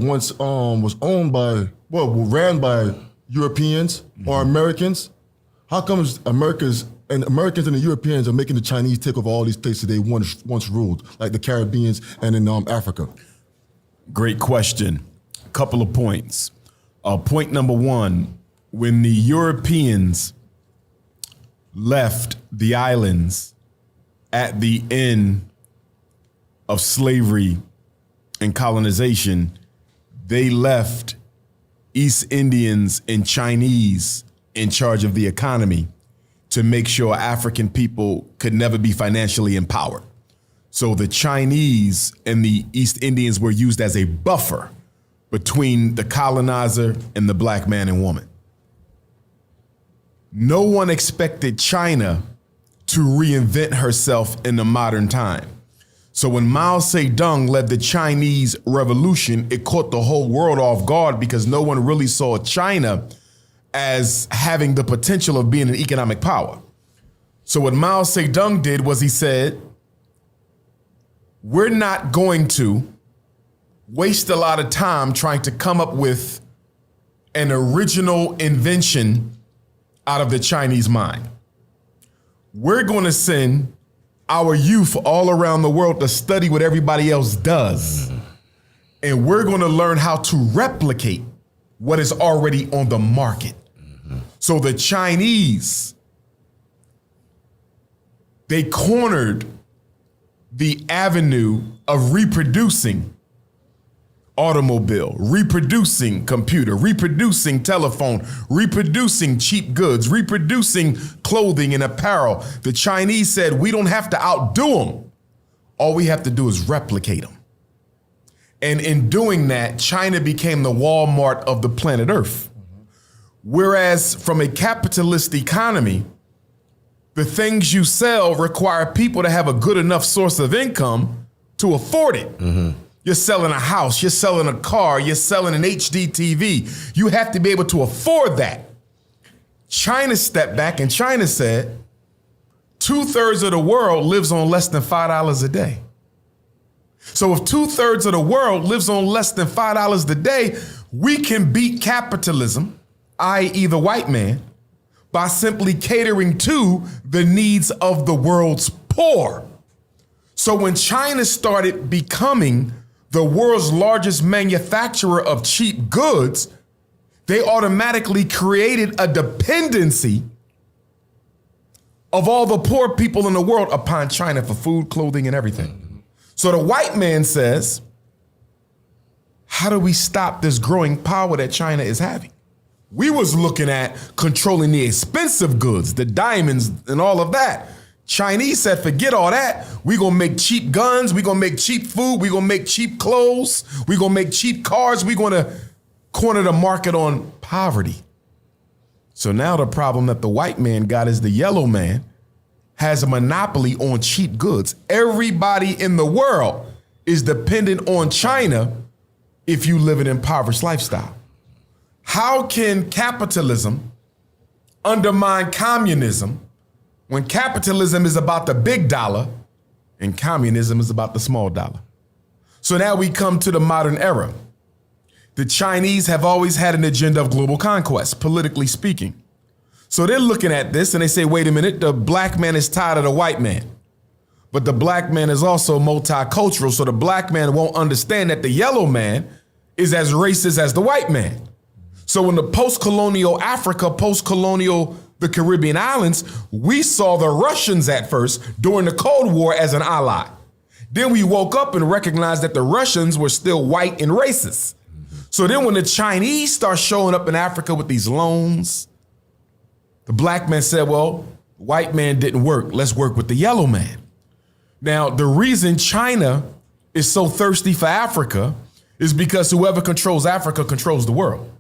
once was owned by, ran by Europeans or Americans. How comes Americans and the Europeans are making the Chinese take over all these places they once ruled, like the Caribbeans and in Africa? Great question. Couple of points. Point number one, when the Europeans left the islands at the end of slavery and colonization, they left East Indians and Chinese in charge of the economy to make sure African people could never be financially empowered. So the Chinese and the East Indians were used as a buffer between the colonizer and the black man and woman. No one expected China to reinvent herself in the modern time. So when Mao Zedong led the Chinese Revolution, it caught the whole world off guard because no one really saw China as having the potential of being an economic power. So what Mao Zedong did was he said, we're not going to waste a lot of time trying to come up with an original invention out of the Chinese mind. We're going to send our youth all around the world to study what everybody else does. And we're going to learn how to replicate what is already on the market. So the Chinese, they cornered the avenue of reproducing automobile, reproducing computer, reproducing telephone, reproducing cheap goods, reproducing clothing and apparel. The Chinese said, we don't have to outdo them. All we have to do is replicate them. And in doing that, China became the Walmart of the planet Earth. Whereas from a capitalist economy, the things you sell require people to have a good enough source of income to afford it. You're selling a house, you're selling a car, you're selling an HD TV. You have to be able to afford that. China stepped back and China said, 2/3 of the world lives on less than $5 a day. So if 2/3 of the world lives on less than $5 a day, we can beat capitalism, i.e. the white man, by simply catering to the needs of the world's poor. So when China started becoming the world's largest manufacturer of cheap goods, they automatically created a dependency of all the poor people in the world upon China for food, clothing, and everything. So the white man says, how do we stop this growing power that China is having? We was looking at controlling the expensive goods, the diamonds and all of that. Chinese said, forget all that. We're going to make cheap guns. We're going to make cheap food. We're going to make cheap clothes. We're going to make cheap cars. We're going to corner the market on poverty. So now the problem that the white man got is the yellow man has a monopoly on cheap goods. Everybody in the world is dependent on China if you live an impoverished lifestyle. How can capitalism undermine communism when capitalism is about the big dollar and communism is about the small dollar? So now we come to the modern era. The Chinese have always had an agenda of global conquest, politically speaking. So they're looking at this and they say, wait a minute, the black man is tired of the white man. But the black man is also multicultural, so the black man won't understand that the yellow man is as racist as the white man. So in the post-colonial Africa, post-colonial the Caribbean islands, we saw the Russians at first during the Cold War as an ally. Then we woke up and recognized that the Russians were still white and racist. So then when the Chinese start showing up in Africa with these loans, the black man said, well, white man didn't work. Let's work with the yellow man. Now, the reason China is so thirsty for Africa is because whoever controls Africa controls the world.